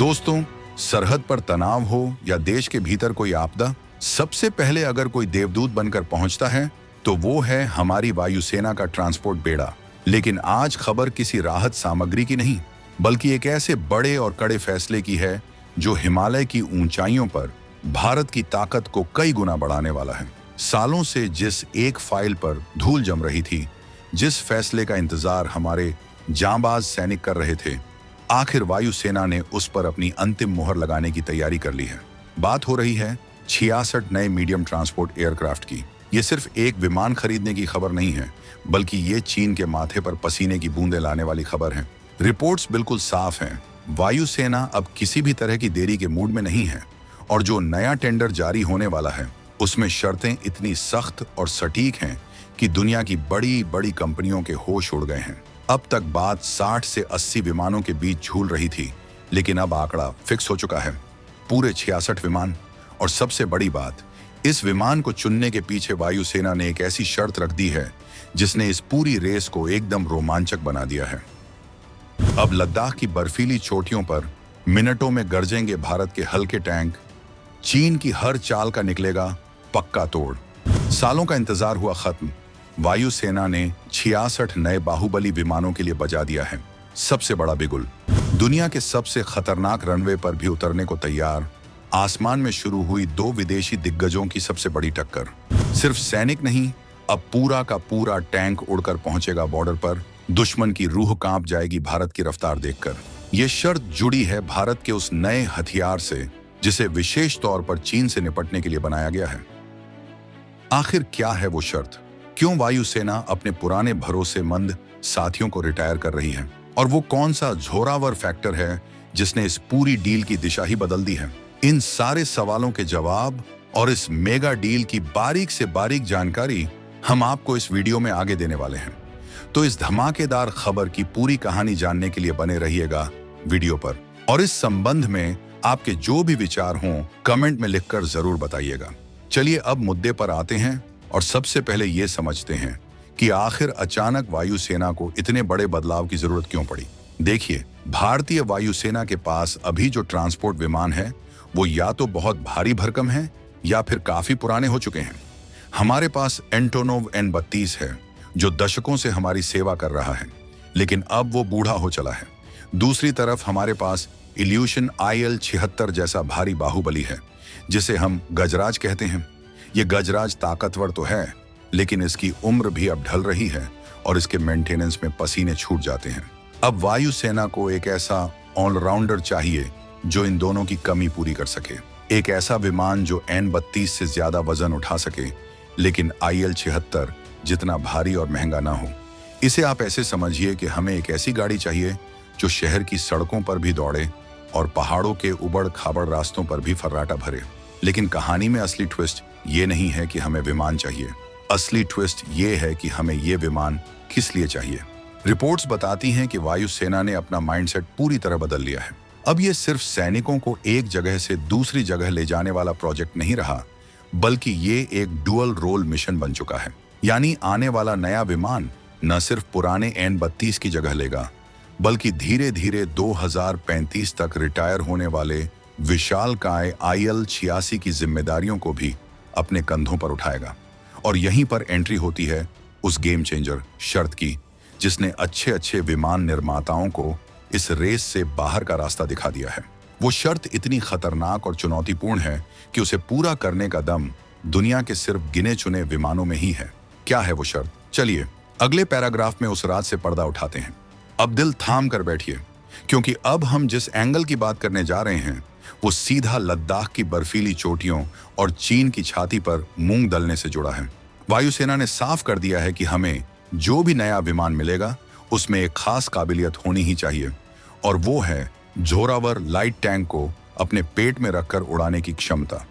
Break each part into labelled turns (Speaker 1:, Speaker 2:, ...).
Speaker 1: दोस्तों, सरहद पर तनाव हो या देश के भीतर कोई आपदा, सबसे पहले अगर कोई देवदूत बनकर पहुंचता है तो वो है हमारी वायुसेना का ट्रांसपोर्ट बेड़ा। लेकिन आज खबर किसी राहत सामग्री की नहीं, बल्कि एक ऐसे बड़े और कड़े फैसले की है जो हिमालय की ऊंचाइयों पर भारत की ताकत को कई गुना बढ़ाने वाला है। सालों से जिस एक फाइल पर धूल जम रही थी, जिस फैसले का इंतजार हमारे जांबाज सैनिक कर रहे थे, आखिर वायुसेना ने उस पर अपनी अंतिम मुहर लगाने की तैयारी कर ली है। बात हो रही है 66 नए मीडियम ट्रांसपोर्ट एयरक्राफ्ट की। ये सिर्फ एक विमान खरीदने की खबर नहीं है, बल्कि ये चीन के माथे पर पसीने की बूंदें लाने वाली खबर है। रिपोर्ट्स बिल्कुल साफ हैं। वायुसेना अब किसी भी तरह की देरी के मूड में नहीं है, और जो नया टेंडर जारी होने वाला है उसमें शर्तें इतनी सख्त और सटीक हैं कि दुनिया की बड़ी बड़ी कंपनियों के होश उड़ गए हैं। अब तक बात 60 से 80 विमानों के बीच झूल रही थी, लेकिन अब आंकड़ा फिक्स हो चुका है, पूरे 66 विमान। और सबसे बड़ी बात, इस विमान को चुनने के पीछे वायुसेना ने एक ऐसी शर्त रख दी है जिसने इस पूरी रेस को एकदम रोमांचक बना दिया है। अब लद्दाख की बर्फीली चोटियों पर मिनटों में गरजेंगे भारत के हल्के टैंक। चीन की हर चाल का निकलेगा पक्का तोड़। सालों का इंतजार हुआ खत्म। वायुसेना ने 66 नए बाहुबली विमानों के लिए बजा दिया है सबसे बड़ा बिगुल। दुनिया के सबसे खतरनाक रनवे पर भी उतरने को तैयार। आसमान में शुरू हुई 2 विदेशी दिग्गजों की सबसे बड़ी टक्कर। सिर्फ सैनिक नहीं, अब पूरा का पूरा टैंक उड़कर पहुंचेगा बॉर्डर पर। दुश्मन की रूह कांप जाएगी भारत की रफ्तार देखकर। यह शर्त जुड़ी है भारत के उस नए हथियार से जिसे विशेष तौर पर चीन से निपटने के लिए बनाया गया है। आखिर क्या है वो शर्त? क्यों वायुसेना अपने पुराने भरोसेमंद साथियों को रिटायर कर रही है? और वो कौन सा झोरावर फैक्टर है जिसने इस पूरी डील की दिशा ही बदल दी है? इन सारे सवालों के जवाब और इस मेगा डील की बारीक से बारीक जानकारी हम आपको इस वीडियो में आगे देने वाले हैं। तो इस धमाकेदार खबर की पूरी कहानी जानने के लिए बने रहिएगा वीडियो पर। और इस संबंध में आपके जो भी विचार हों, कमेंट में लिखकर जरूर बताइएगा। चलिए अब मुद्दे पर आते हैं और सबसे पहले ये समझते हैं कि आखिर अचानक वायुसेना को इतने बड़े बदलाव की जरूरत क्यों पड़ी। देखिए, भारतीय वायुसेना के पास अभी जो ट्रांसपोर्ट विमान है वो या तो बहुत भारी भरकम है या फिर काफी पुराने हो चुके हैं। हमारे पास एंटोनोव N-32 है जो दशकों से हमारी सेवा कर रहा है, लेकिन अब वो बूढ़ा हो चला है। दूसरी तरफ हमारे पास इल्यूशन IL-76 जैसा भारी बाहुबली है जिसे हम गजराज कहते हैं। ये गजराज ताकतवर तो है, लेकिन इसकी उम्र भी अब ढल रही है और इसके मेंटेनेंस में पसीने छूट जाते हैं। अब वायुसेना को एक ऐसा ऑलराउंडर चाहिए जो इन दोनों की कमी पूरी कर सके। एक ऐसा विमान जो N-32 से ज्यादा वजन उठा सके, लेकिन IL-76 जितना भारी और महंगा ना हो। इसे आप ऐसे समझिए कि हमें एक ऐसी गाड़ी चाहिए जो शहर की सड़कों पर भी दौड़े और पहाड़ों के उबड़ खाबड़ रास्तों पर भी फर्राटा भरे। लेकिन कहानी में असली ट्विस्ट ये नहीं है कि हमें विमान चाहिए। असली ट्विस्ट ये है कि हमें ये विमान किस लिए चाहिए। रिपोर्ट्स बताती हैं कि वायुसेना ने अपना माइंडसेट पूरी तरह बदल लिया है। अब ये सिर्फ सैनिकों को एक जगह से दूसरी जगह ले जाने वाला प्रोजेक्ट नहीं रहा, बल्कि ये एक डुअल रोल मिशन बन चुका है। यानी आने वाला नया विमान न सिर्फ पुराने N-32 की जगह लेगा, बल्कि धीरे धीरे 2035 तक रिटायर होने वाले विशालकाय IL-86 की जिम्मेदारियों को भी अपने कंधों पर उठाएगा। और यहीं पर एंट्री होती है उस गेम चेंजर शर्त की, जिसने अच्छे अच्छे विमान निर्माताओं को इस रेस से बाहर का रास्ता दिखा दिया है। वो शर्त इतनी खतरनाक और चुनौतीपूर्ण है कि उसे पूरा करने का दम दुनिया के सिर्फ गिने चुने विमानों में ही है। क्या है वो शर्त? चलिए अगले पैराग्राफ में उस राज से पर्दा उठाते हैं। अब दिल थाम कर बैठिए, क्योंकि अब हम जिस एंगल की बात करने जा रहे हैं वो सीधा लद्दाख की बर्फीली चोटियों और चीन की छाती पर मूंग दलने से जुड़ा है। वायुसेना ने साफ कर दिया है कि हमें जो भी नया विमान मिलेगा उसमें एक खास काबिलियत होनी ही चाहिए, और वो है जोरावर लाइट टैंक को अपने पेट में रखकर उड़ाने की क्षमता।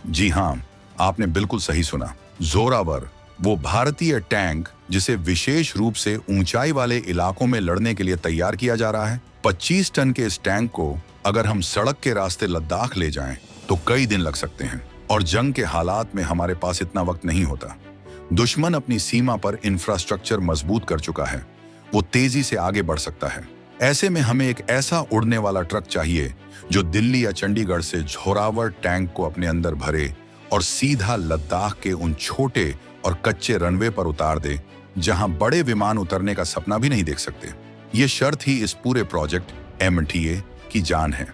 Speaker 1: जी हाँ, आपने बिल्कुल सही सुना। जोरावर, वो भारतीय टैंक जिसे विशेष रूप से ऊंचाई वाले इलाकों में लड़ने के लिए तैयार किया जा रहा है। 25 टन के इस टैंक को अगर हम सड़क के रास्ते लद्दाख ले जाएं तो कई दिन लग सकते हैं, और जंग के हालात में हमारे पास इतना वक्त नहीं होता। दुश्मन अपनी सीमा पर इंफ्रास्ट्रक्चर मजबूत कर चुका है, वो तेजी से आगे बढ़ सकता है। ऐसे में हमें एक ऐसा उड़ने वाला ट्रक चाहिए जो दिल्ली या चंडीगढ़ से झोरावर टैंक को अपने अंदर भरे और सीधा लद्दाख के उन छोटे और कच्चे रनवे पर उतार दे जहां बड़े विमान उतरने का सपना भी नहीं देख सकते। ये शर्त ही इस पूरे प्रोजेक्ट MTA की जान है।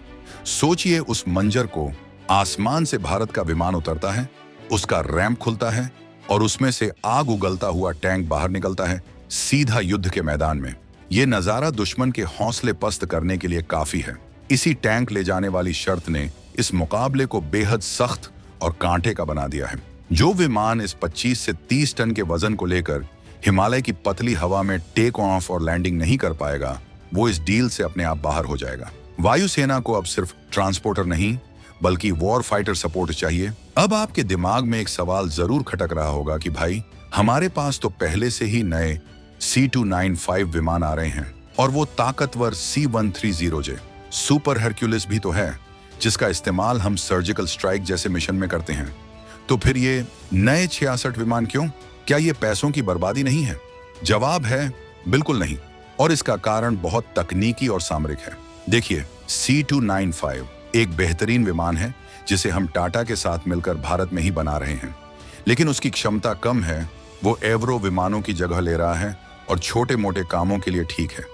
Speaker 1: सोचिए उस मंजर को, आसमान से भारत का विमान उतरता है, उसका रैंप खुलता है और उसमें से आग उगलता हुआ टैंक बाहर निकलता है सीधा युद्ध के मैदान में। ये नजारा दुश्मन के हौसले पस्त करने के लिए काफी है। इसी टैंक ले जाने वाली शर्त ने इस मुकाबले को बेहद सख्त और कांटे का बना दिया है। जो विमान इस 25 से 30 टन के वजन को लेकर हिमालय की पतली हवा में टेक ऑफ और लैंडिंग नहीं कर पाएगा, वो इस डील से अपने आप बाहर हो जाएगा। वायुसेना को अब सिर्फ ट्रांसपोर्टर नहीं बल्कि वॉर फाइटर सपोर्ट चाहिए। अब आपके दिमाग में एक सवाल जरूर खटक रहा होगा कि भाई, हमारे पास तो पहले से ही नए C295 विमान आ रहे हैं और वो ताकतवर C130J सुपर हरक्यूलिस भी तो है, जिसका इस्तेमाल हम सर्जिकल स्ट्राइक जैसे मिशन में करते हैं। तो फिर ये नए 66 विमान क्यों? क्या ये पैसों की बर्बादी नहीं है? जवाब है बिल्कुल नहीं, और इसका कारण बहुत तकनीकी और सामरिक है। देखिए, C295 एक बेहतरीन विमान है जिसे हम टाटा के साथ मिलकर भारत में ही बना रहे हैं, लेकिन उसकी क्षमता कम है। वो एवरो विमानों की जगह ले रहा है और छोटे मोटे कामों के लिए ठीक है,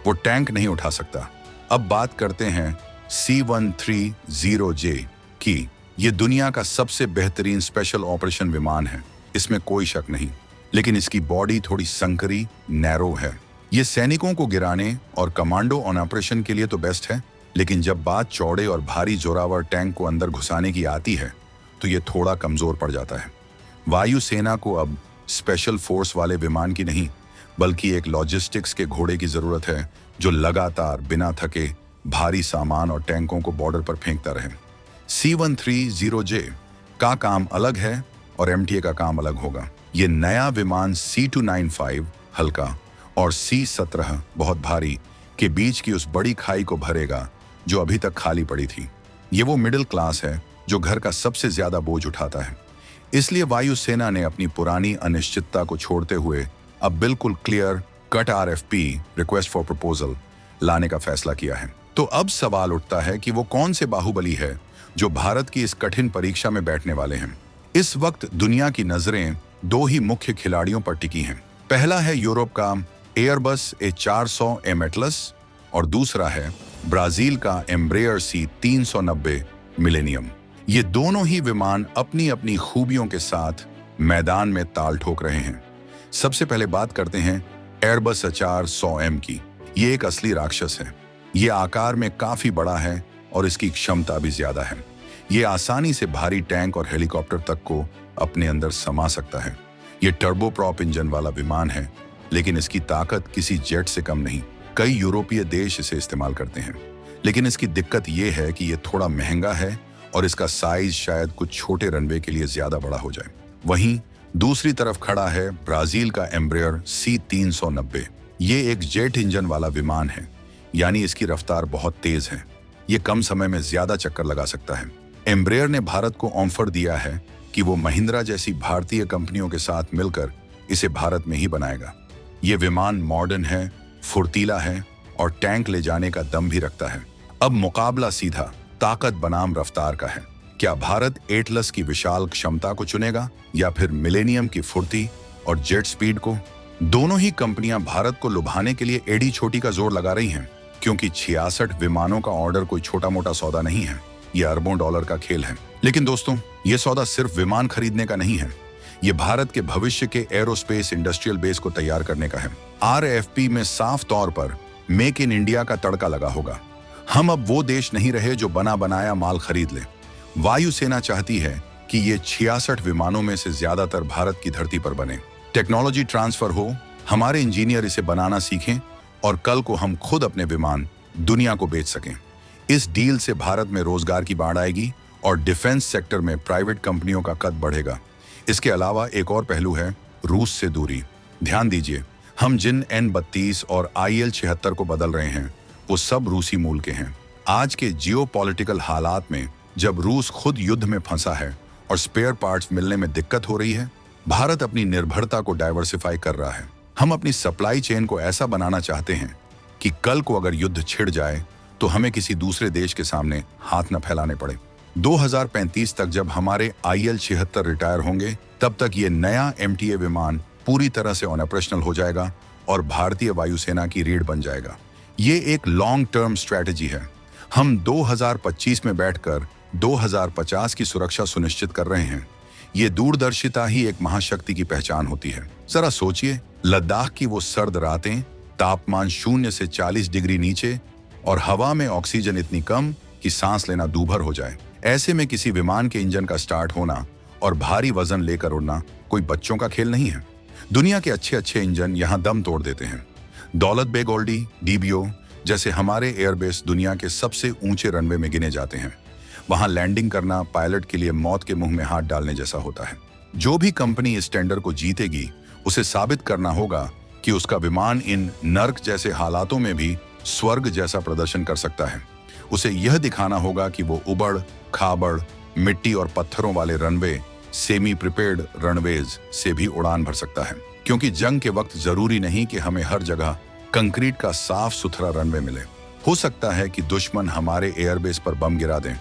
Speaker 1: वो टैंक नहीं उठा सकता। अब बात करते हैं C130J की। ये दुनिया का सबसे बेहतरीन स्पेशल ऑपरेशन विमान है, इसमें कोई शक नहीं, लेकिन इसकी बॉडी थोड़ी संकरी, नैरो है। ये सैनिकों को गिराने और कमांडो ऑन ऑपरेशन के लिए तो बेस्ट है, लेकिन जब बात चौड़े और भारी जोरावर टैंक को अंदर घुसाने की आती है तो ये थोड़ा कमजोर पड़ जाता है। वायुसेना को अब स्पेशल फोर्स वाले विमान की नहीं बल्कि एक लॉजिस्टिक्स के घोड़े की जरूरत है जो लगातार बिना थके भारी सामान और टैंकों को बॉर्डर पर फेंकता रहे। C130J का काम अलग है और MTA का काम अलग होगा। ये नया विमान C295 हल्का और C17 बहुत भारी के बीच की उस बड़ी खाई को भरेगा जो अभी तक खाली पड़ी थी। ये वो मिडिल क्लास है जो घर का सबसे ज्यादा बोझ उठाता है। इसलिए वायुसेना ने अपनी पुरानी अनिश्चितता को छोड़ते हुए अब बिल्कुल clear cut RFP request for proposal लाने का फैसला किया है। तो अब सवाल उठता है कि वो कौन से बाहुबली है जो भारत की इस कठिन परीक्षा में बैठने वाले हैं। इस वक्त दुनिया की नजरें दो ही मुख्य खिलाड़ियों पर टिकी हैं। पहला है यूरोप का एयरबस A400M एटलस और दूसरा है ब्राजील का एम्ब्रेयर C390 मिलेनियम। ये दोनों ही विमान अपनी अपनी खूबियों के साथ मैदान में ताल ठोक रहे हैं। सबसे पहले बात करते हैं एयरबस A400M की। ये एक असली राक्षस है। ये आकार में काफी बड़ा है और इसकी क्षमता भी ज्यादा है। ये आसानी से भारी टैंक और हेलीकॉप्टर तक को अपने अंदर समा सकता है। ये टर्बोप्रॉप इंजन वाला विमान है, लेकिन इसकी ताकत किसी जेट से कम नहीं। कई यूरोपीय देश इसे इस्तेमाल करते हैं, लेकिन इसकी दिक्कत ये है कि ये थोड़ा महंगा है और इसका साइज शायद कुछ छोटे रनवे के लिए ज्यादा बड़ा हो जाए। वहीं दूसरी तरफ खड़ा है ब्राजील का एम्ब्रेयर C390। ये एक जेट इंजन वाला विमान है, यानी इसकी रफ्तार बहुत तेज है। ये कम समय में ज्यादा चक्कर लगा सकता है। एम्ब्रेयर ने भारत को ऑफर दिया है कि वो महिंद्रा जैसी भारतीय कंपनियों के साथ मिलकर इसे भारत में ही बनाएगा। ये विमान मॉडर्न है, फुर्तीला है और टैंक ले जाने का दम भी रखता है। अब मुकाबला सीधा ताकत बनाम रफ्तार का है। क्या भारत एटलस की विशाल क्षमता को चुनेगा या फिर मिलेनियम की फुर्ती और जेट स्पीड को? दोनों ही कंपनियां भारत को लुभाने के लिए एड़ी छोटी का जोर लगा रही हैं, क्योंकि 66 विमानों का ऑर्डर कोई छोटा मोटा सौदा नहीं है। ये अरबों डॉलर का खेल है। लेकिन दोस्तों, ये सौदा सिर्फ विमान खरीदने का नहीं है, ये भारत के भविष्य के एरोस्पेस इंडस्ट्रियल बेस को तैयार करने का है। RFP में साफ तौर पर मेक इन इंडिया का तड़का लगा होगा। हम अब वो देश नहीं रहे जो बना बनाया माल खरीद ले। वायुसेना चाहती है कि ये 66 विमानों में से ज्यादातर भारत की धरती पर बने। टेक्नोलॉजी ट्रांसफर हो, हमारे इंजीनियर इसे बनाना सीखें और कल को हम खुद अपने विमान दुनिया को बेच सकें। इस डील से भारत में रोजगार की बाढ़ आएगी और डिफेंस सेक्टर में प्राइवेट कंपनियों का कद बढ़ेगा। इसके अलावा एक और पहलू है रूस से दूरी। ध्यान दीजिए, हम जिन N-32 और IL-76 को बदल रहे हैं वो सब रूसी मूल के हैं। आज के जियोपॉलिटिकल हालात में जब रूस खुद युद्ध में फंसा है और स्पेयर पार्ट्स मिलने में दिक्कत हो रही है, भारत अपनी निर्भरता को डाइवर्सिफाई कर रहा है। हम अपनी सप्लाई चेन को ऐसा बनाना चाहते हैं कि कल को अगर युद्ध छिड़ जाए तो हमें किसी दूसरे देश के सामने हाथ न फैलाने पड़े। 2035 तक जब हमारे IL-76 रिटायर होंगे, तब तक ये नया MTA विमान पूरी तरह से ऑपरेशनल हो जाएगा और भारतीय वायुसेना की रीढ़ बन जाएगा। ये एक लॉन्ग टर्म स्ट्रैटेजी है। हम 2025 में बैठकर 2050 की सुरक्षा सुनिश्चित कर रहे हैं। ये दूरदर्शिता ही एक महाशक्ति की पहचान होती है। जरा सोचिए, लद्दाख की वो सर्द रातें, तापमान 0 से 40 डिग्री नीचे और हवा में ऑक्सीजन इतनी कम कि सांस लेना दूभर हो जाए। ऐसे में किसी विमान के इंजन का स्टार्ट होना और भारी वजन लेकर उड़ना कोई बच्चों का खेल नहीं है। दुनिया के अच्छे अच्छे इंजन यहाँ दम तोड़ देते हैं। दौलत बेग ओल्डी, DBO जैसे हमारे एयरबेस दुनिया के सबसे ऊंचे रनवे में गिने जाते हैं। वहां लैंडिंग करना पायलट के लिए मौत के मुंह में हाथ डालने जैसा होता है। जो भी कंपनी इस टेंडर को जीतेगी, उसे साबित करना होगा कि उसका विमान इन नर्क जैसे हालातों में भी स्वर्ग जैसा प्रदर्शन कर सकता है। उसे यह दिखाना होगा कि वो उबड़ खाबड़ मिट्टी और पत्थरों वाले रनवे, सेमी प्रिपेयर्ड रनवेज से भी उड़ान भर सकता है। क्योंकि जंग के वक्त जरूरी नहीं कि हमें हर जगह कंक्रीट का साफ सुथरा रनवे मिले। हो सकता है कि दुश्मन हमारे एयरबेस पर बम गिरा दें,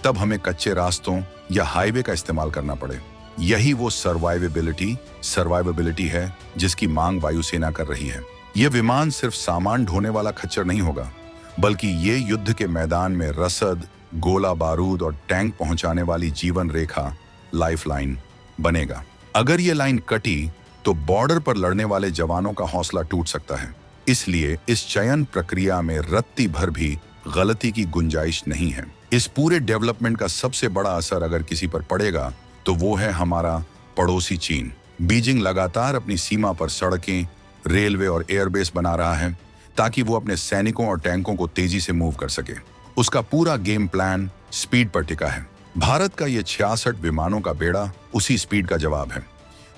Speaker 1: तब हमें कच्चे रास्तों या हाईवे का इस्तेमाल करना पड़े। यही वो सर्वाइवेबिलिटी है जिसकी मांग वायुसेना कर रही है। ये विमान सिर्फ सामान ढोने वाला खच्चर नहीं होगा, बल्कि ये युद्ध के मैदान में रसद, गोला बारूद और टैंक पहुंचाने वाली जीवन रेखा, लाइफलाइन बनेगा। अगर ये लाइन कटी तो बॉर्डर पर लड़ने वाले जवानों का हौसला टूट सकता है। इसलिए इस चयन प्रक्रिया में रत्ती भर भी गलती की गुंजाइश नहीं है। इस पूरे डेवलपमेंट का सबसे बड़ा असर अगर किसी पर पड़ेगा तो वो है हमारा पड़ोसी चीन। बीजिंग लगातार अपनी सीमा पर सड़कें, रेलवे और एयरबेस बना रहा है ताकि वो अपने सैनिकों और टैंकों को तेजी से मूव कर सके। उसका पूरा गेम प्लान स्पीड पर टिका है। भारत का ये 66 विमानों का बेड़ा उसी स्पीड का जवाब है।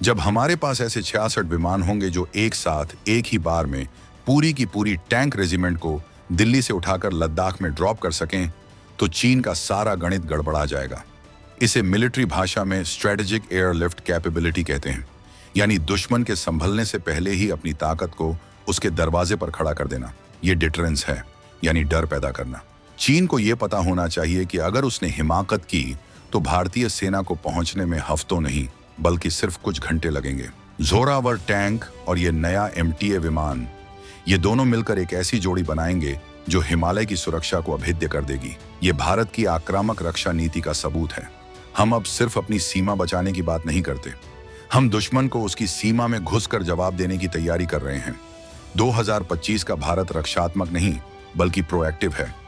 Speaker 1: जब हमारे पास ऐसे 66 विमान होंगे जो एक साथ एक ही बार में पूरी की पूरी टैंक रेजिमेंट को दिल्ली से उठाकर लद्दाख में ड्रॉप कर सकें, तो चीन का सारा गणित गड़बड़ा जाएगा। इसे मिलिट्री भाषा में स्ट्रेटेजिक एयरलिफ्ट कैपेबिलिटी कहते हैं, यानी दुश्मन के संभलने से पहले ही अपनी ताकत को उसके दरवाजे पर खड़ा कर देना। ये डिटरेंस है, यानी डर पैदा करना। चीन को यह पता होना चाहिए कि अगर उसने हिमाकत की तो भारतीय सेना को पहुंचने में हफ्तों नहीं बल्कि सिर्फ कुछ घंटे लगेंगे। जोरावर टैंक और ये नया MTA विमान, ये दोनों मिलकर एक ऐसी जोड़ी बनाएंगे जो हिमालय की सुरक्षा को अभेद्य कर देगी। ये भारत की आक्रामक रक्षा नीति का सबूत है। हम अब सिर्फ अपनी सीमा बचाने की बात नहीं करते, हम दुश्मन को उसकी सीमा में घुसकर जवाब देने की तैयारी कर रहे हैं। 2025 का भारत रक्षात्मक नहीं बल्कि प्रोएक्टिव है।